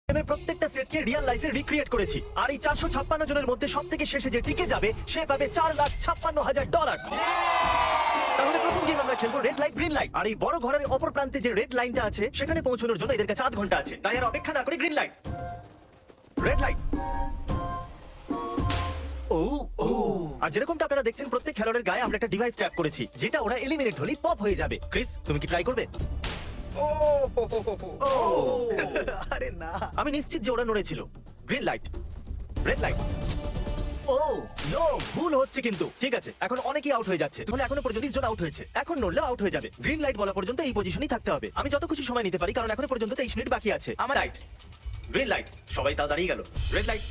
আমি প্রত্যেকটা সেটকে রিয়েল লাইফে রিক্রিয়েট করেছি আর এই 456 জনের মধ্যে সবথেকে শেষে যে টিকে যাবে সে পাবে $4,56,000। তাহলে প্রথম গেম আমরা খেলবো রেড লাইট গ্রিন লাইট। আর এই বড় ঘরের অপর প্রান্তে যে রেড লাইনটা আছে সেখানে পৌঁছানোর জন্য এদের কাছে 8 ঘন্টা আছে। তাই আর অপেক্ষা না করে গ্রিন লাইট, রেড লাইট। ও ও আর যেরকমটা আপনারা দেখছেন প্রত্যেক খেলোয়াড়ের গায়ে আমরা একটা ডিভাইস ট্যাপ করেছি যেটা ওরা এলিমিনেট হলেই পপ হয়ে যাবে। ক্রিস, তুমি কি ট্রাই করবে? ও আরে না, আমি নিশ্চিত যে ওরা নড়েছিল। Green light, red light. Oh no, ভুল হচ্ছে কিন্তু। ঠিক আছে, এখন অনেকেই আউট হয়ে যাচ্ছে। তাহলে এখনো পর্যন্ত 20 জন আউট হয়েছে। এখন নড়লেও আউট হয়ে যাবে। গ্রিন লাইট বলা পর্যন্ত এই পজিশনেই থাকতে হবে। আমি যত খুশি সময় নিতে পারি কারণ এখনো পর্যন্ত 23 মিনিট বাকি আছে। আমার লাইট, গ্রিন লাইট, সবাই তাও দাঁড়িয়ে গেল। Red light.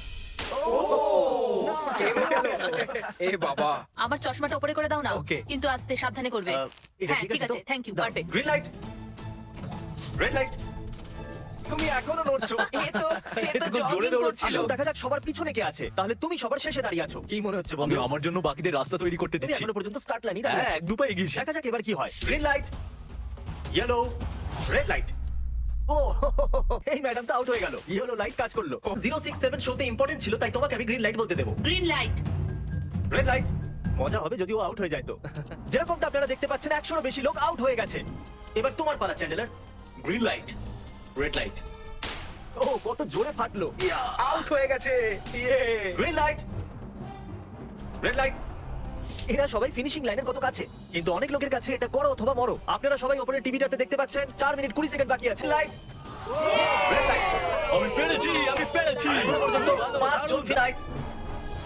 এ বাবা, আমার চশমাটা উপরে করে দাও না, Okay. কিন্তু আস্তে সাবধানে করবে। এটা হ্যাঁ ঠিক আছে, thank you, perfect. Green light, red light. তুমি এখনো নড়ছো। এ তো খুব জোরে জগিং দৌড়চ্ছিল। করছিল। আসুন দেখা যাক সবার পিছনে কে আছে। তাহলে তুমি সবার শেষে দাঁড়িয়ে আছো। কি মনে হচ্ছে আমি বন্ধু? আমার জন্য বাকিদের রাস্তা তৈরি করতে তুমি দিচ্ছি। এখনো পর্যন্ত স্টার্ট লাইনই দাঁড়িয়ে হ্যাঁ, আছো। এক দু পা এগিয়েছি। দেখা যাক এবার কি হয়। Green light, yellow, red light. ও এই ম্যাডাম তো আউট হয়ে গেল। ইয়েলো লাইট কাজ করলো। 067 শোতে ইম্পর্টেন্ট ছিল তাই তোমাকে আমি গ্রিন লাইট বলতে দেবো। Green light. Red light. মজা হবে যদি ও আউট হয়ে যায় তো। যেরকমটা আপনারা দেখতে পাচ্ছেন 100 বেশি লোক আউট হয়ে গেছে। এবার তোমার পালা Chandler. Green light, red light. ও কত জোরে ফাটলো। আউট হয়ে গেছে। ইয়ে। Green light, red light. এরা সবাই ফিনিশিং লাইনের কত কাছে, কিন্তু অনেক লোকের কাছে এটা করো অথবা মরো। আপনারা সবাই উপরে টিভিটাতে দেখতে পাচ্ছেন 4 মিনিট 20 সেকেন্ড বাকি আছে। Light, red light. আমি পেরেছি, আমি পেরেছি। এখনো পর্যন্ত 5 জন ফিনাইট।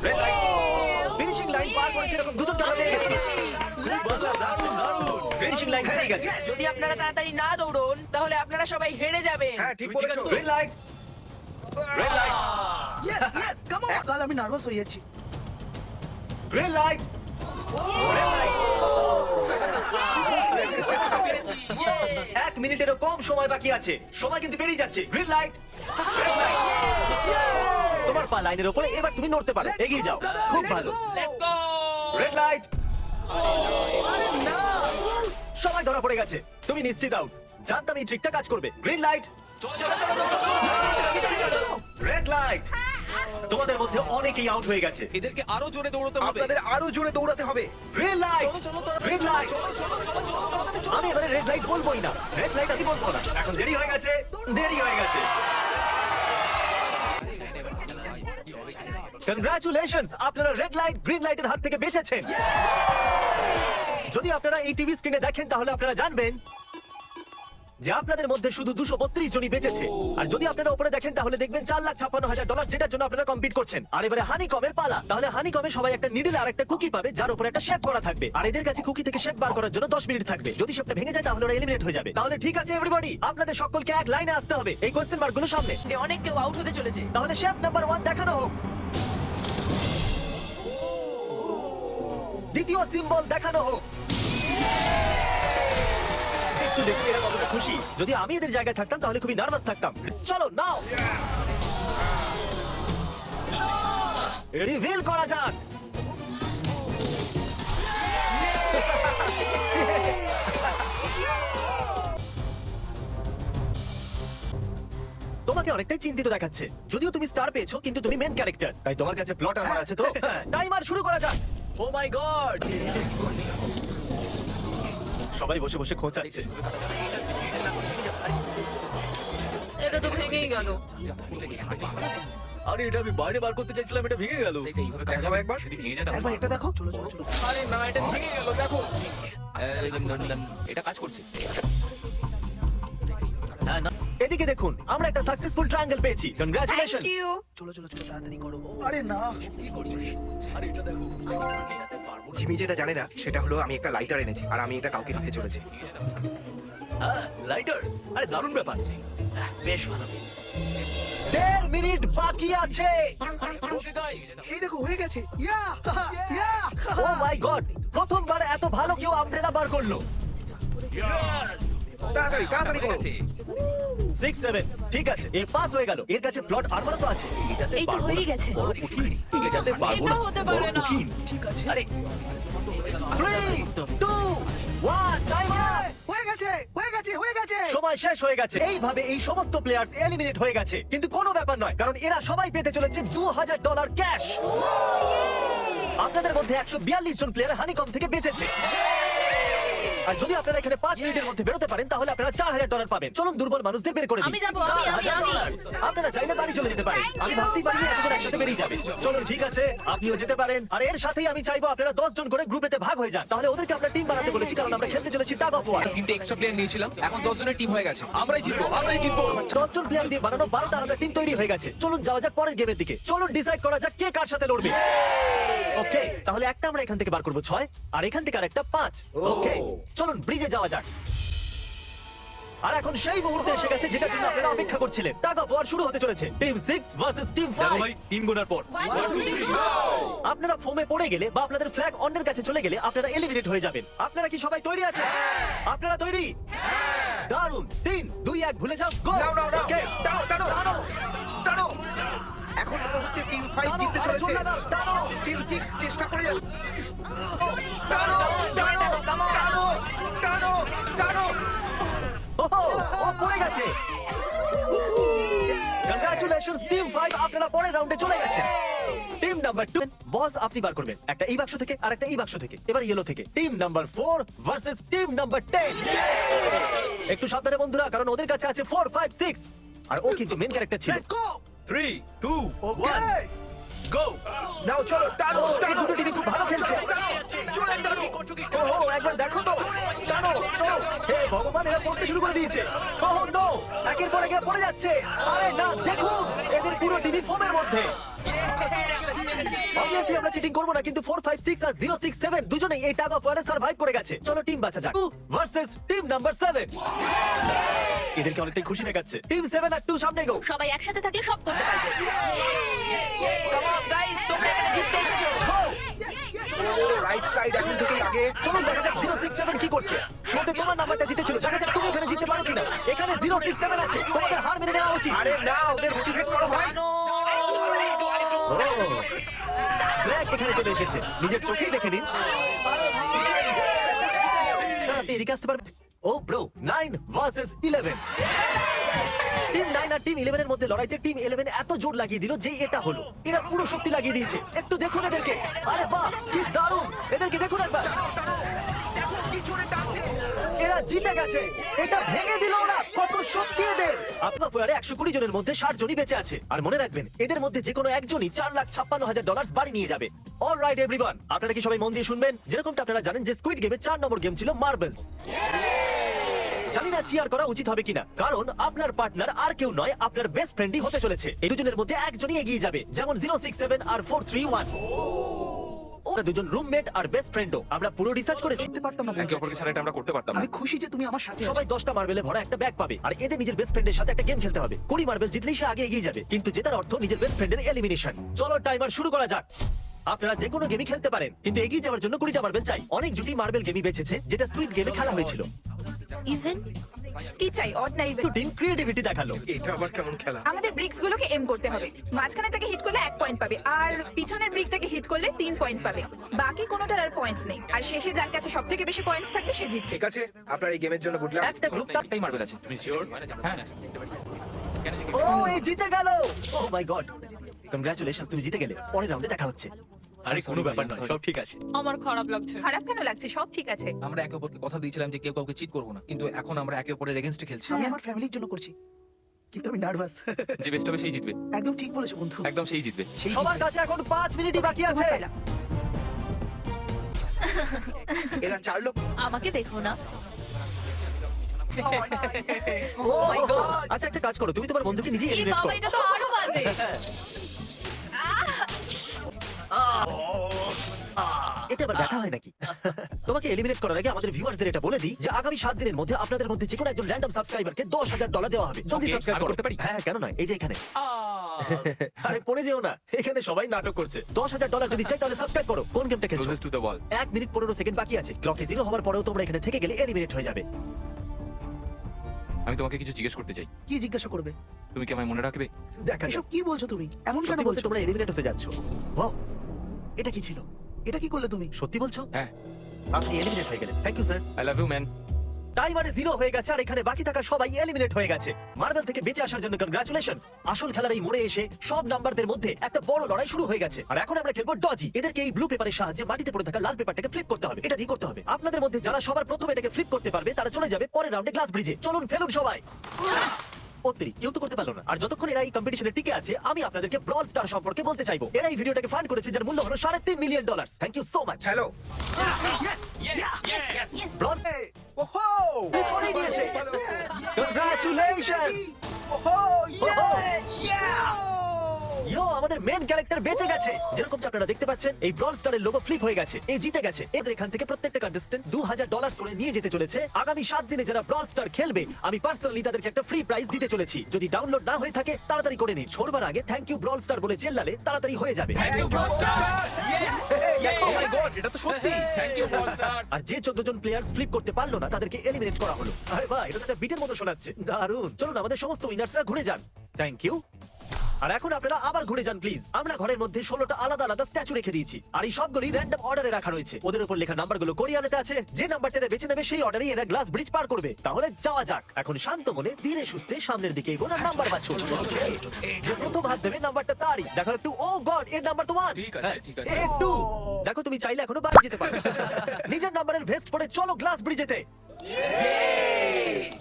Red light. ফিনিশিং লাইন পার করেছে এরকম দুজনকে আমরা পেয়ে গেছি। দারুণ, দারুণ। ফিনিশিং লাইন পেয়ে গেছে। যদি আপনারা তাড়াতাড়ি না দৌড়ন তাহলে আপনারা সবাই হেরে যাবেন। হ্যাঁ, ঠিক তুমি ঠিক বলেছো। আছো তো? Green light, red light, yes come on কাল আমি নার্ভাস হয়ে যাচ্ছি গ্রিন লাইট, রেড লাইট। পেরেছি। ইয়ে! 1 মিনিটেরও কম সময় বাকি আছে। সময় কিন্তু পেরিয়ে যাচ্ছে। Green light, red light. তোমার পা লাইনের উপরে, এবার তুমি নড়তে পারো। এগিয়ে যাও, খুব ভালো। Let's go! Red light. আরে না সময় ধরা পড়ে গেছে। তুমি নিশ্চিত আউট। জানতাম এই ট্রিকটা কাজ করবে। Green light, red light. তোমাদের মধ্যে অনেকেই আউট হয়ে গেছে। এদেরকে আরো জোরে দৌড়াতে হবে। আপনাদের আরো জোরে দৌড়াতে হবে। Green light, red light. আমি এবারে রেড লাইট বলবোই না। রেড লাইট আমি বলবো না। এখন দেরি হয়ে গেছে, দেরি হয়ে গেছে। কনগ্রাচুলেশনস, আপনারা রেড লাইট গ্রিন লাইটের হাত থেকে বেঁচেছেন। যদি আপনারা এই টিভি স্ক্রিনে দেখেন তাহলে আপনারা জানবেন যে আপনাদের মধ্যে শুধু 232 জনই বেঁচেছে। আর যদি আপনারা উপরে দেখেন তাহলে দেখবেন $4,56,000 যেটার জন্য আপনারা কম্পিট করছেন। আর এবারে হানিকমের পালা। তাহলে হানিকমে সবাই একটা নিডল আর একটা কুকি পাবে যার উপরে একটা শেপ করা থাকবে। আর এদের কাছে কুকি থেকে শেপ বার করার জন্য 10 মিনিট থাকবে। যদি শেপটা ভেঙে যায় তাহলে ওরা এলিমিনেট হয়ে যাবে। তাহলে ঠিক আছে এভরিবডি, আপনাদের সকলকে এক লাইনে আসতে হবে এই কোশ্চেন মার্কগুলো সামনে। অনেক কেউ আউট হতে চলেছে। তাহলে শেপ নাম্বার 1 দেখানো হোক। দ্বিতীয় সিম্বল দেখানো হোক। একটু দেখি এরা কতটা খুশি। যদি আমি এদের জায়গায় থাকতাম তাহলে খুবই নার্ভাস থাকতাম। চলো নাও রিভিল করা যাক। তোমাকে অনেকটাই চিন্তিত দেখাচ্ছে। যদিও তুমি স্টার পেয়েছো কিন্তু তুমি মেন ক্যারেক্টার, তাই তোমার কাছে প্লট আমার আছে তো। টাইমার শুরু করা যাক। ও মাই গড। সবাই বসে বসে খোঁচাচ্ছে। এটা তো ভেঙেই গেল। আরে এটা আমি বাইরে বার করতে চাইছিলাম, এটা ভেঙে গেল। দেখাও একবার। একবার এটা দেখো চলো চলো চলো আরে না, এটা ভেঙে গেল, দেখো। এটা কাজ করছে। এদিকে দেখুন, আমরা একটা সাকসেসফুল ট্রায়াঙ্গেল পেয়েছি। কনগ্রাচুলেশন। Thank you. চলো চলো চলো তাড়াতাড়ি করো আরে না কি করছিস? আরে এটা দেখো। জিমি যেটা জানে না সেটা হলো আমি একটা লাইটার এনেছি আর আমি এটা কাউকে দিতে চলেছি। হ্যাঁ, লাইটার। আরে দারুণ ব্যাপার। বেশ ভালো। 1.5 মিনিট বাকি আছে। Okay guys. এই দেখো হয়ে গেছে ইয়া ইয়া ও মাই গড, প্রথমবার এত ভালো কেউ আমব্রেলা বার করলো। ইয়েস। তাড়াতাড়ি তাড়াতাড়ি করো। 6 7 ঠিক আছে, এ পাস হয়ে গেল। এর কাছে প্লট আর্মারও তো আছে। এটাতে এই তো পারবো হয়ে না। গেছে। বড় কঠিন। এটাতে পারবো এটা না। হতে পারে বড় না। কঠিন। ঠিক আছে আরে 3 2 1 টাইমার। গেছে হয়ে গেছে হয়ে গেছে সময় শেষ হয়ে গেছে। এইভাবে এই সমস্ত প্লেয়ার্স এলিমিনেট হয়ে গেছে, কিন্তু কোনো ব্যাপার নয়, কারণ এরা সবাই পেতে চলেছে $2000 ক্যাশ। আপনাদের মধ্যে 142 জন প্লেয়ার হানিকম থেকে বেঁচেছে। আর যদি আপনারা এখানে 5 মিনিটের মধ্যে বেরোতে পারেন তাহলে আপনারা $4000 পাবেন। চলুন দুর্বল মানুষদের বের করে দিই। আমি যাবো, আমি। $4000 আপনারা চাইলে বাড়ি চলে যেতে পারেন। আমি ভাবতেই পারিনি এতজন একসাথে বেরিয়ে যাবে। চলুন ঠিক আছে, আপনিও যেতে পারেন। আর এর সাথেই আমি চাইবো আপনারা 10 জন করে গ্রুপেতে ভাগ হয়ে যান। তাহলে ওদেরকে আমরা টিম বানাতে বলেছি, কারণ আমরা খেলতে চলেছি টাগ অফ ওয়ার। 3টে এক্সট্রা প্লেয়ার নিয়েছিলাম, এখন 10 জনের টিম হয়ে গেছে। আমরাই জিতবো, আমরাই জিতবো। 10 জন প্লেয়ার দিয়ে বানানো 12টা আলাদা টিম তৈরি হয়ে গেছে। চলুন যাওয়া যাক পরের গেমের দিকে। চলুন ডিসাইড করা যাক কে কার সাথে লড়বে। ওকে, তাহলে একটা আমরা এখান থেকে বার করব 6, আর এখান থেকে আরেকটা 5। ওকে, চলুন ব্রিজে যাওয়া যাক। আর এখন সেই মুহূর্তে এসে গেছে যেটার জন্য আপনারা অপেক্ষা করছিলেন। টাগ অফ ওয়ার শুরু হতে চলেছে। Team 6 versus team 5। ভাই 3 গোনার পর আপনারা ফোমে পড়ে গেলে বা আপনাদের ফ্ল্যাগ অন্যের কাছে চলে গেলে আপনারা এলিমিনেট হয়ে যাবেন। আপনারা কি সবাই তৈরি আছেন? আপনারা তৈরি? দারুণ। 3 2 1 ভুলে যাও। গো। নাও, নাও, নাও। ওকে, টানো, টানো। টানো। টানো। এখন মনে হচ্ছে টিম 5 টানো, জিততে আরে চলেছে। জোরে দাও, টানো। টিম 6 চেষ্টা করে যাচ্ছে। টানো, টানো, টানো, টানো, টানো। ওহো, ও পড়ে গেছে। কংগ্রাচুলেশনস টিম 5, আপনারা পরের রাউন্ডে চলে গেছেন। টিম নাম্বার 2 বলস আপনি বার করবেন, একটা এই বাক্স থেকে আর একটা এই বাক্স থেকে। এবার ইয়েলো থেকে। Team number 4 versus team number 10। একটু সাবধানে বন্ধুরা, কারণ ওদের কাছে আছে 4 5 6, আর ও কিন্তু মেন ক্যারেক্টার ছিল। লেটস গো 3 2 ওকে 1 গো। নাও চলো, টানো, ও, এই টানো। দুটো টিমই খুব ভালো খেলছে। জোরে টানো। ওহো, একবার দেখো তো। টানো, চলো। হে ভগবান, এরা পড়তে শুরু করে দিয়েছে। ওহো নো, একের পর এক এরা পড়ে যাচ্ছে। আরে না, দেখুন এদের পুরো টিভি ফোমের মধ্যে। Obviously আমরা চিটিং করব না, কিন্তু 4 5 6 আর 0 6 7 দুজনেই এই টাগ অফ ওয়ারে সার্ভাইভ করে গেছে। চলো টিম বাঁচা যাক। 2 ভার্সেস টিম নাম্বার 7। এদেরকে অনেকটাই খুশি দেখাচ্ছে। টিম 7 আর 2 সামনে গো। সবাই একসাথে থাকলে সব করতে পারবে। কাম অন গাইস, তোমরা এখানে জিততে এসেছো। রাইট সাইড এখন থেকেই আগে। চলো দেখা যাক 0 6 7 কি করছে। শোতে তোমার নাম্বারটা জিতেছিল, দেখা যাক তুমি এখানে জিততে পারো কিনা। এখানে 0 6 7 আছে, তোমাদের হার মেনে নেওয়া উচিত। আরে না, ওদের মোটিভেট করো ভাই। ব্ল্যাক এখানে চলে এসেছে, নিজের চোখেই দেখে নিন। স্যার, আপনি এদিকে আসতে পারবেন? ও ব্রো, 9 ভার্সেস 11। টিম 9 আর টিম 11 এর মধ্যে লড়াইতে টিম 11 এত জোর লাগিয়ে দিল যে এটা হলো। এরা পুরো শক্তি লাগিয়ে দিয়েছে। একটু দেখুন এদেরকে। আরে বাহ, কি দারুণ। এদেরকে দেখুন একবার। দেখো কি জোরে টানছে। এরা জিতে গেছে। এটা ভেঙে দিল ওরা। কত শক্তি এদের। আপনার পরে 120 জনের মধ্যে 60 জনই বেঁচে আছে। আর মনে রাখবেন, এদের মধ্যে যে কোনো একজনই $4,56,000 বাড়ি নিয়ে যাবে। অলরাইট এভরিওয়ান, আপনারা কি সবাই মন দিয়ে শুনবেন? যেরকমটা আপনারা জানেন যে স্কুইড গেমে 4 নম্বর গেম ছিল মার্বেলস। জানি না চিয়ার করা উচিত হবে কিনা, কারণ আপনার পার্টনার আর কেউ নয়, আপনার বেস্ট ফ্রেন্ডই হতে চলেছে। এই দুজনের মধ্যে একজনই এগিয়ে যাবে, যেমন 0 6 7 আর 4 3 1। ওরা দুজন রুমমেট আর বেস্ট ফ্রেন্ডও। আমরা পুরো রিসার্চ করেছি। করতে পারতাম না একে অপরকে ছাড়া এটা আমরা করতে পারতাম না। আমি খুশি যে তুমি আমার সাথে আছো সবাই 10টা মার্বেলে ভরা একটা ব্যাগ পাবে, আর এদের নিজের বেস্ট ফ্রেন্ডের সাথে একটা গেম খেলতে হবে। 20 মার্বেল জিতলেই সে আগে এগিয়ে যাবে, কিন্তু জেতার অর্থ নিজের বেস্ট ফ্রেন্ডের এলিমিনেশন। চলো টাইমার শুরু করা যাক। আপনারা যে কোনো গেমই খেলতে পারেন, কিন্তু এগিয়ে যাওয়ার জন্য 20টা মার্বেল চাই। অনেক জুটি মার্বেল গেমই বেঁচেছে যেটা সুইট গেমে খেলা হয়েছিল। ইভেন কি চাই, অড না ইভেন? টিম ক্রিয়েটিভিটি দেখালো। এটা আবার কেমন খেলা? আমাদের ব্রিক্স গুলোকে এম করতে হবে। মাঝখানেটাকে হিট করলে 1 পয়েন্ট পাবে, আর পিছনের ব্রিকটাকে হিট করলে 3 পয়েন্ট পাবে। বাকি কোনোটার আর পয়েন্টস নেই। আর শেষে যার কাছে সবথেকে বেশি পয়েন্টস থাকবে সে জিতবে। ঠিক আছে, আপনার এই গেমের জন্য গুড লাক। একটা গ্রুপ একটাই মার্বেল আছে। তুমি শিওর? হ্যাঁ। ও, এই জিতে গেল। ও মাই গড, কংগ্রাচুলেশনস, তুমি জিতে গেলে। পরের রাউন্ডে দেখা হচ্ছে। আরে কোনো ব্যাপার নয়, সব ঠিক আছে। আমার খারাপ লাগছে। খারাপ কেন লাগছে? সব ঠিক আছে। আমরা একে অপরকে কথা দিয়েছিলাম যে কেউ কাউকে চিট করবো না, কিন্তু এখন আমরা একে অপরের এগেইনস্টে খেলছি। আমি আমার ফ্যামিলির জন্য করছি, কিন্তু আমি নার্ভাস। যে বেস্ট হবে সেই জিতবে। একদম ঠিক বলেছো বন্ধু। একদম সেই জিতবে। সেই সবার কাছে এখন 5 মিনিটই বাকি আছে। তোমার পালা। এরা 4 লোক। আমাকে দেখো না। ও, আচ্ছা একটা কাজ করো, তুমি তোমার বন্ধুকে নিজেই এই এলিমিনেট বাবা, করো। এটা তো আরো বাজে। এতে আবার ব্যথা হয় নাকি? তোমাকে এলিমিনেট করার আগে আমাদের ভিউয়ারদের এটা বলে দিই যে আগামী 7 দিনের মধ্যে আপনাদের মধ্যে যে কোনো একজন র্যান্ডম সাবস্ক্রাইবারকে $10,000 দেওয়া হবে। জলদি Okay, সাবস্ক্রাইব আমি করো। করতে পারি? হ্যাঁ, কেন নয়, এই যে এখানে। আরে পড়ে যেও না, এখানে সবাই নাটক করছে। $10,000 যদি চাই তাহলে সাবস্ক্রাইব করো। কোন গেমটা খেলছো? Closest to the wall. 1 minute 15 second বাকি আছে। ক্লকে 0 হওয়ার পরেও তোমরা এখানে থেকে গেলে এলিমিনেট হয়ে যাবে। আমি তোমাকে কিছু জিজ্ঞেস করতে চাই। কি জিজ্ঞাসা করবে? তুমি কি আমায় মনে রাখবে? দেখা এসব যাক। কি বলছো তুমি? এমন কেন সত্যি বলতে বলছো? তোমরা এলিমিনেট হতে যাচ্ছ। ওয়াও, এটা কি ছিল? এটা কি করলে তুমি? সত্যি বলছো? হ্যাঁ। আপনি এলিমিনেট হয়ে গেলেন। Thank you sir. I love you man. টাইমারে 0 হয়ে গেছে আর এখানে বাকি থাকা সবাই এলিমিনেট হয়ে গেছে। মার্বেল থেকে বেঁচে আসার জন্য কনগ্রাচুলেশনস। আসল খেলার এই মোড়ে এসে সব নাম্বারদের মধ্যে একটা বড় লড়াই শুরু হয়ে গেছে। আর এখন আমরা খেলবো ডজি। এদেরকে এই ব্লু পেপারের সাহায্যে মাটিতে পড়ে থাকা লাল পেপারটাকে ফ্লিপ করতে হবে। এটা দিয়ে করতে হবে। আপনাদের মধ্যে যারা সবার প্রথমে এটাকে ফ্লিপ করতে পারবে তারা চলে যাবে পরের রাউন্ডে গ্লাস ব্রিজে। চলুন ফেলুন সবাই। কেউ তো করতে পারলো না। আর যতক্ষণ এরা এই কম্পিটিশনে টিকে আছে আমি আপনাদেরকে ব্রল স্টার সম্পর্কে বলতে চাইবো। এরা এই ভিডিওটাকে ফান্ড করেছে যার মূল্য হলো $3.5 million. Thank you so much. Hello ব্রল ওহো করে নিয়েছে। কংগ্রাচুলেশনস। ইয়ো, আমাদের মেন ক্যারেক্টার বেঁচে গেছে। যেরকমটা আপনারা দেখতে পাচ্ছেন এই ব্রল স্টারের লোগো ফ্লিপ হয়ে গেছে। এই জিতে গেছে। এদের এখান থেকে প্রত্যেকটা কন্টেস্ট্যান্ট $2000 করে নিয়ে যেতে চলেছে। আগামী 7 দিনে যারা ব্রল স্টার খেলবে আমি পার্সোনালি তাদেরকে একটা ফ্রি প্রাইজ দিতে চলেছি। যদি ডাউনলোড না হয়ে থাকে তাড়াতাড়ি করে নিন। ছোড়বার আগে থ্যাংক ইউ ব্রল স্টার বলে চেল্লালে তাড়াতাড়ি হয়ে যাবে। ও মাই গড এটা তো সত্যি থ্যাংক ইউ বল স্টার। আর যে 14 জন প্লেয়ার্স ফ্লিপ করতে পারলো না তাদেরকে এলিমিনেট করা হলো। আরে ভাই, এটা তো একটা বিটের মতো শোনাচ্ছে। দারুণ। চলুন আমাদের সমস্ত উইনার্সরা ঘুরে যান। Thank you. আর এখন আপনারা আবার ঘুরে যান প্লিজ। আমরা ঘরের মধ্যে 16টা আলাদা আলাদা স্ট্যাচু রেখে দিয়েছি। আর এই সবগুলি র্যান্ডম অর্ডারে রাখা রয়েছে। ওদের উপর লেখা নাম্বারগুলো কোরিয়ানেতে আছে। যে নাম্বারটা বেছে নেবে সেই অর্ডারেই এরা গ্লাস ব্রিজ পার করবে। তাহলে যাওয়া যাক। এখন শান্ত মনে ধীরে সুস্থে সামনের দিকে এগোন আর নাম্বার বাছুন। যে প্রথম হাত দেবে নাম্বারটা তারই। দেখো একটু, ও গড, এর নাম্বার তো 1। ঠিক আছে, ঠিক আছে। একটু দেখো, তুমি চাইলে এখনো বাড়ি যেতে পারো। নিজের নাম্বারের ভেস্ট পরে চলো গ্লাস ব্রিজেতে।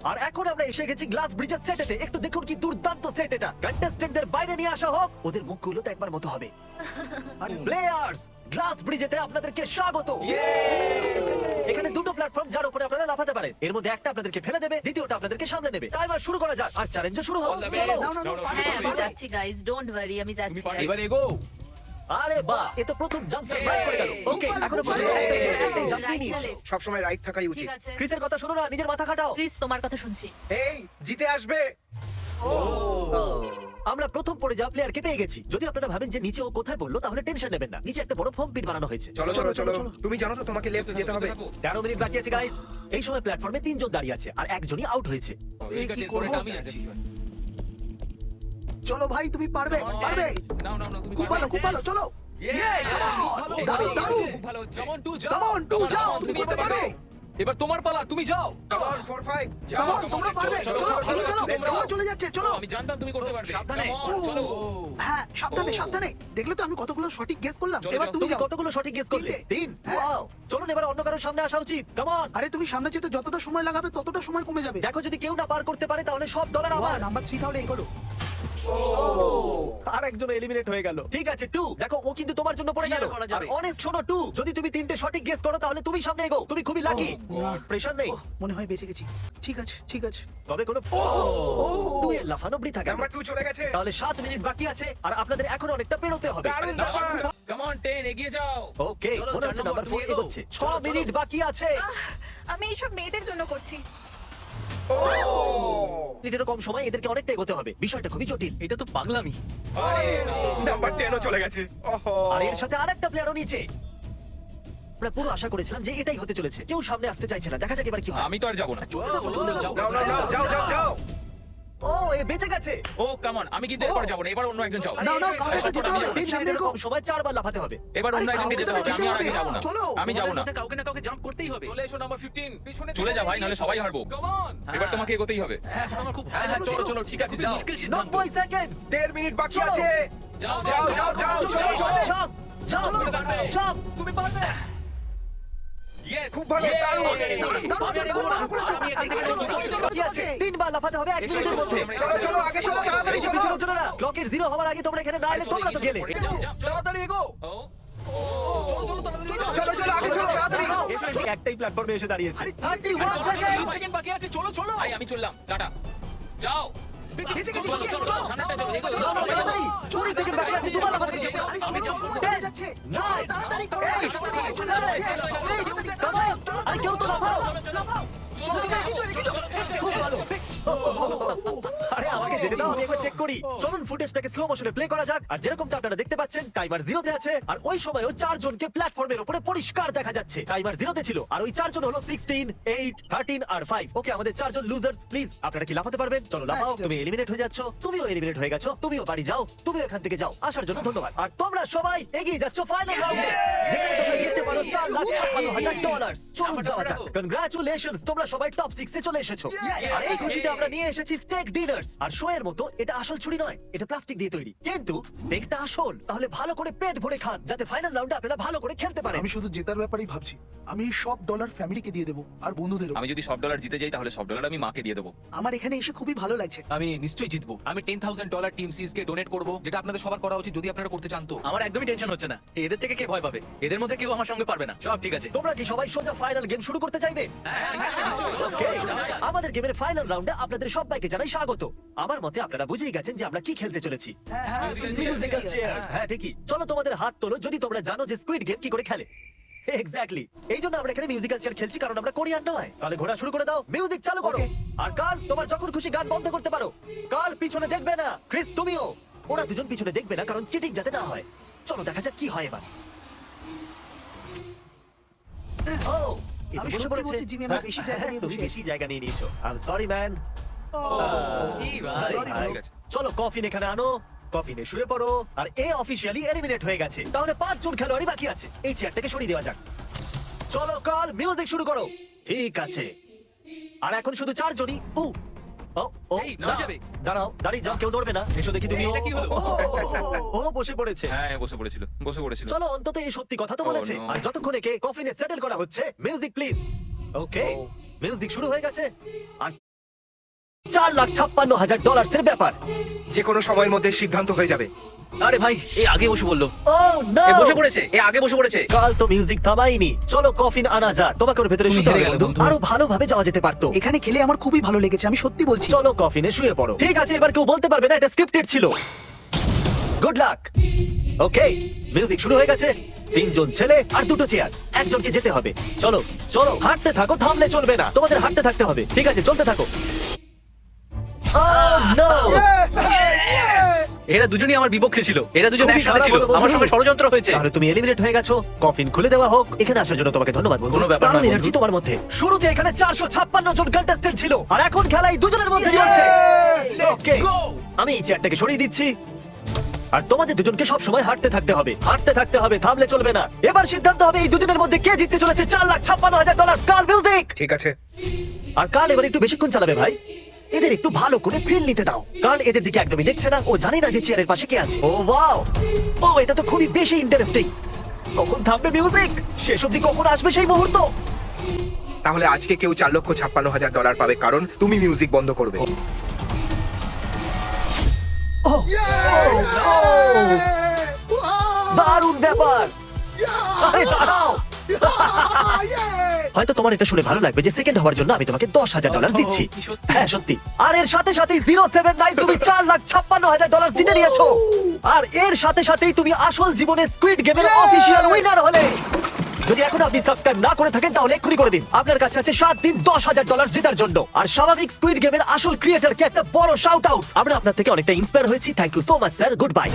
আর এখন আমরা এসে গেছি গ্লাস ব্রিজের সেটেতে। একটু দেখুন কি দুর্দান্ত সেট এটা। কন্টেস্টেন্টদের বাইরে নিয়ে আসা হোক। ওদের মুখগুলো তো একবার মতো হবে। আর প্লেয়ার্স, গ্লাস ব্রিজেতে আপনাদেরকে স্বাগত। এখানে দুটো প্ল্যাটফর্ম যার উপরে আপনারা লাফাতে পারেন। এর মধ্যে একটা আপনাদেরকে ফেলে দেবে, দ্বিতীয়টা আপনাদেরকে সামলে নেবে। টাইমার শুরু করা যাক আর চ্যালেঞ্জ শুরু হোক। চলো। হ্যাঁ আমি যাচ্ছি গাইস, ডোন্ট ওয়ারি, আমি যাচ্ছি। এবার এগো আরে বাহ, এ তো প্রথম জাম্প সার্ভাইভ করে গেল। ওকে, এখনো পর্যন্ত একটাই জাম্প Right নিয়েছে। না left? সব সময় রাইট থাকাই উচিত ঠিক আছে ক্রিসের কথা শোনো না, নিজের মাথা খাটাও। প্লিজ, তোমার কথা শুনছি। এই জিতে আসবে আমরা প্রথম পড়ে যাওয়া প্লেয়ারকে পেয়ে গেছি। যদি আপনারা ভাবেন যে নিচে ও কোথায় পড়লো তাহলে টেনশন নেবেন না। নিচে একটা বড় ফোম পিট বানানো হয়েছে। চলো চলো চলো তুমি জানো তো তোমাকে লেফট যেতে হবে 13 মিনিট বাকি আছে গাইস। এই সময় প্ল্যাটফর্মে 3 জন দাঁড়িয়ে আছে আর একজনই আউট হয়েছে। ঠিক আছে, কি এরপরে করবো? আমি আছি। চলো ভাই, তুমি পারবে পারবে। নাও নাও নাও, তুমি খুব ভালো, খুব ভালো, চলো। দারুণ, দারুণ। খুব ভালো হচ্ছে। কাম অন টু Come on, টু যাও, তুমি করতে পারবে। এবার তোমার পালা, তুমি যাও। কাম অন 4 5 যাও Come on, তোমরা পারবে। চলো, চলো, চলো, চলো, চলো, চলো। সময় চলে যাচ্ছে, চলো। আমি জানতাম তুমি করতে পারবে। সাবধানে। Come on, চলো। হ্যাঁ, সাবধানে, সাবধানে। দেখলে তো আমি কতগুলো সঠিক গেস করলাম। চলো, এবার যাও। তুমি তুমি যাও। কতগুলো সঠিক গেস করলে? 3। হ্যাঁ। ওয়াও। চলুন এবার অন্য কারোর সামনে আসা উচিত। Come on. আরে তুমি সামনে যেতে যতটা সময় লাগাবে ততটা সময় কমে যাবে। দেখো যদি কেউ না পার করতে পারে তাহলে সব ডলার আমার। নাম্বার 3 তাহলে এগোলো। আর একজন এলিমিনেট হয়ে গেল। ঠিক আছে 2, দেখো ও কিন্তু তোমার জন্য পড়ে গেল। আর অনেস্ট শোনো 2, যদি তুমি 3টে সঠিক গেস করো তাহলে তুমি সামনে এগো। তুমি খুবই লাকি। না। প্রেশার নেই। মনে হয় বেঁচে গেছি। ঠিক আছে, ঠিক আছে। তবে কোনো 2 এর লাফানো বৃথা গেল। নাম্বার 2 চলে গেছে তাহলে 7 মিনিট বাকি আছে আর আপনাদের এখনো অনেকটা পেরোতে হবে। দারুণ ব্যাপার Come on, 10, এগিয়ে যাও। ওকে, চলো, মনে হচ্ছে চার নাম্বার নম্বর 4 তুমি এগো। এগোচ্ছে। 6 মিনিট বাকি আছে। আমি এইসব মেয়েদের জন্য করছি। মিনিটেরও কম সময়, এদেরকে অনেকটা এগোতে হবে। বিষয়টা খুবই জটিল। এটা তো পাগলামি। নাম্বার 10 ও চলে গেছে ওহো আর এর সাথে আরেকটা প্লেয়ারও নিচে। আমরা পুরো আশা করেছিলাম যে এটাই হতে চলেছে। কেউ সামনে আসতে চাইছে না। দেখা যাক এবার কি হয়। আমি তো আর যাবো না। চলতে দাও, চলতে দাও। যাও যাও যাও যাও যাও যাও ও, এ বেঁচে গেছে। ও কাম অন, আমি কিন্তু এবার যাবো না। এবার অন্য একজন যাও। নাও, নাও, কাউকে যেতে হবে। 3 সামনে মিনিটের এগো। কম সময় 4 বার লাফাতে হবে। এবার অন্য আরে একজনকে যেতে হবে। আমি আর আগে যাবো না। চলো। আমি যাবো না। কাউকে না কাউকে জাম্প করতেই হবে। চলে এসো নাম্বার 15 পিছনে চলে যা ভাই, নাহলে সবাই হারবো। কাম অন এবার তোমাকে এগোতেই হবে। এখন আমার খুব ভয় লাগছে। চলো চলো ঠিক আছে যাও। 90 সেকেন্ডস। 1.5 মিনিট বাকি চলো। আছে যাও যাও যাও যাও যাও যাও চাপ, চাপ, চাপ। তুমি পারবে। ইয়েস, খুব ভালো, দারুণ। দারুণ, দারুণ, তুমি খুব ভালো করেছো। আমি এখান থেকে এগিয়ে চলো, চলো, এগিয়ে চলো, বাকি আছে। তোমাকে। 3 বার লাফাতে হবে 1 মিনিটের মধ্যে। চলো চলো আগে চলো তাড়াতাড়ি চলো পিছনে চলো না। ক্লকের 0 হওয়ার আগে তোমরা এখানে না এলে তোমরা তো গেলে। তাড়াতাড়ি এগো। ও চলো চলো তাড়াতাড়ি এগো। চলো চলো আগে চলো তাড়াতাড়ি ঠিক একটাই প্ল্যাটফর্মে এসে দাঁড়িয়েছে। আরে, 31 সেকেন্ড। সেকেন্ড বাকি আছে চলো চলো। ভাই আমি চললাম। টাটা। যাও। এসে গেছি, চলো চলো চলো, সামনেটা চলো, এগো, এগো, এগো। তাড়াতাড়ি 20 সেকেন্ড বাকি আছে। 2 বার লাফাতে হবে। আরে চলো, সময় চলে যাচ্ছে। Nine, তাড়াতাড়ি করো। 8, সময় চলে 7, যাচ্ছে। 6, come on. আর কেউ তো লাফাও। খুব ভালো। আরে আমাকে যেতে দাও, আমি একবার চেক করি। চলুন ফুটেজটাকে স্লো মোশনে প্লে করা যাক। আর যেরকমটা আপনারা দেখতে পাচ্ছেন টাইমার 0 তে আছে আর ওই সময়ও চারজনকে প্ল্যাটফর্মের উপরে পরিষ্কার দেখা যাচ্ছে। টাইমার 0 তে ছিল আর ওই চারজন হলো 16, 8, 13 আর 5। ওকে, আমাদের চারজন লুজার্স। প্লিজ আপনারা কি লাফাতে পারবেন? চলো লাফাও। তুমি এলিমিনেট হয়ে যাচ্ছ, তুমিও এলিমিনেট হয়ে গেছো, তুমিও বাড়ি যাও, তুমিও এখান থেকে যাও। আসার জন্য ধন্যবাদ। আর তোমরা সবাই এগিয়ে যাচ্ছ ফাইনাল রাউন্ডে, যেখানে তোমরা জিততে পারো $4,56,000। চলুন যাওয়া যাক। কনগ্রাচুলেশনস, তোমরা সবাই টপ 6 এ চলে এসেছো। আর এই খুশিতে আমরা নিয়ে এসেছি স্টেক ডিনার্স। আর শো এর মতো এটা আসল ছুরি নয়, এটা প্লাস্টিক দিয়ে তৈরি, কিন্তু স্টেকটা আসল। তাহলে ভালো করে পেট ভরে খান, যাতে ফাইনাল রাউন্ডে আপনারা ভালো করে খেলতে পারেন। আমি শুধু জেতার ব্যাপারেই ভাবছি। আমি এই সব ডলার ফ্যামিলিকে দিয়ে দেবো আর বন্ধুদেরও। আমি যদি সব ডলার জিতে যাই তাহলে সব ডলার আমি মাকে দিয়ে দেবো। আমার এখানে এসে খুবই ভালো লাগছে। আমি নিশ্চয়ই জিতবো। আমি $10,000 টিম সিজ কে ডোনেট করব, যেটা আপনাদের সবার করা উচিত যদি আপনারা করতে চান। তো আমার একদমই টেনশন হচ্ছে না। এদের থেকে কে ভয় পাবে? এদের মধ্যে কেউ আমার সঙ্গে পারবে না। সব ঠিক আছে। তোমরা কি সবাই সোজা ফাইনাল গেম শুরু করতে চাইবে? Okay, আমাদের গেমের ফাইনাল রাউন্ডে আপনাদের সবাইকে জানাই স্বাগত। আমার মতে আপনারা বুঝেই গেছেন যে আমরা কি খেলতে চলেছি। Musical chair. হ্যাঁ ঠিকই। চলো তোমাদের হাত তোলো যদি তোমরা জানো যে স্কুইড গেম কি করে খেলে। এক্স্যাক্টলি, এই জন্য আমরা এখানে মিউজিক্যাল চেয়ার খেলছি, কারণ আমরা কোরিয়ান নয়। তাহলে ঘোরা শুরু করে দাও, মিউজিক চালু করো। আর কাল তোমার যখন খুশি গান বন্ধ করতে পারো। কাল পিছনে দেখবে না। ক্রিস তুমিও। ওরা দুজন পিছনে দেখবে না, কারণ চিটিং যাতে না হয়। চলো দেখা যাক কি হয় এবার। ও, এ তো আমি বসে সত্যি পড়েছে। বলছি, জিমি, আমার বেশি জায়গা নিয়ে তুমি বসে বেশি জায়গা নিয়ে নিয়েছো। I am sorry man. কি ভাই? ঠিক আছে। চলো কফিন এখানে আনো, কফিনে শুয়ে পড়ো। আর এ অফিশিয়ালি এলিমিনেট হয়ে গেছে। তাহলে 5 জন খেলোয়াড়ই বাকি আছে। এই চেয়ারটাকে সরিয়ে দেওয়া যাক। চলো কাল মিউজিক শুরু করো। ঠিক আছে। আর এখন শুধু 4 জনই। ও ও ও, এই, নড়ে যাবে। দাঁড়াও, দাঁড়িয়ে যাও, কেউ নড়বে না। এসো দেখি তুমি। এটা কি হলো? ও বসে পড়েছে। হ্যাঁ বসে পড়েছিল। চলো অন্তত এই সত্যি কথা তো বলেছে। no. আর যতক্ষণ একে কফিনে সেটেল করা হচ্ছে, মিউজিক প্লিজ। ওকে, মিউজিক শুরু হয়ে গেছে। আর $4,56,000 এর ব্যাপার। যে কোনো সময়ের মধ্যে সিদ্ধান্ত হয়ে যাবে। আরে ভাই, এই আগে বসে বললো। ও নো, এ বসে পড়েছে। এ আগে বসে পড়েছে। কাল তো মিউজিক থামাইনি। চলো কফিন আনা যাক। তোমাকে ওর ভেতরে তুমি শুতে হবে হেরে গেলে বন্ধু। বন্ধু। আরো ভালোভাবে যাওয়া যেতে পারতো। এখানে খেলে আমার খুবই ভালো লেগেছে, আমি সত্যি বলছি। চলো কফিনে শুয়ে পড়ো। ঠিক আছে, এবার কেউ বলতে পারবে না এটা স্ক্রিপ্টেড ছিল। Good luck. ওকে, মিউজিক শুরু হয়ে গেছে। 3 জন ছেলে আর 2টো চেয়ার। একজনকে যেতে হবে। চলো চলো, হাঁটতে থাকো, থামলে চলবে না। তোমাদের হাঁটতে থাকতে হবে। ঠিক আছে, চলতে থাকো। Oh no! এরা দুজনই আমার বিপক্ষে ছিল। এরা দুজন খুবই একসাথে খারাপ ছিল। হলো বন্ধু। আমার সঙ্গে ষড়যন্ত্র হয়েছে। তাহলে তুমি এলিমিনেট হয়ে গেছো। কফিন খুলে দেওয়া হোক। এখানে আসার জন্য তোমাকে ধন্যবাদ বন্ধু। কোনো ব্যাপার না, দারুণ বন্ধু। এনার্জি তোমার মধ্যে। শুরুতে এখানে 456 জন কন্টেস্ট্যান্ট ছিল আর এখন খেলাই দুজনের মধ্যে চলছে। ওকে, আমি এই চেয়ারটাকে সরিয়ে দিচ্ছি। আর তোমাদের দুজনকে সব সময় হাঁটতে থাকতে হবে, হাঁটতে থাকতে হবে, থামলে চলবে না। এবার সিদ্ধান্ত হবে এই দুজনের মধ্যে কে জিততে চলেছে $4,56,000। কাল মিউজিক। ঠিক আছে। আর কাল এবার একটু বেশিক্ষণ চালাবে ভাই। এদের একটু ভালো করে ফিল নিতে দাও। কারণ এদের দিকে একদমই দেখছে না। ও জানে না যে চেয়ারের পাশে কে আছে। ও ওয়াও, ও এটা তো খুবই বেশি ইন্টারেস্টিং। কখন থামবে মিউজিক? শেষ অবধি কখন আসবে সেই মুহূর্ত? তাহলে আজকে কেউ $4,56,000 পাবে, কারণ তুমি মিউজিক বন্ধ করবে। ও, ও, দারুণ ব্যাপার। আরে দাঁড়াও। হয়তো তোমার এটা শুনে ভালো লাগবে যে সেকেন্ড হওয়ার জন্য আমি তোমাকে $10,000 দিচ্ছি। কি সত্যি? হ্যাঁ সত্যি। আর এর সাথে সাথেই 079 তুমি $4,56,000 জিতে নিয়েছো। আর এর সাথে সাথেই তুমি আসল জীবনে স্কুইড গেমের অফিশিয়াল উইনার হলে। যদি এখন আপনি সাবস্ক্রাইব না করে থাকেন তাহলে এক্ষুনি করে দিন। আপনার কাছে আছে 7 দিন $10,000 জেতার জন্য। আর স্বাভাবিক স্কুইড গেমের আসল ক্রিয়েটরকে একটা বড় শাউট আউট। আমরা আপনার থেকে অনেকটা ইন্সপায়ার হয়েছি। Thank you so much sir. Good bye.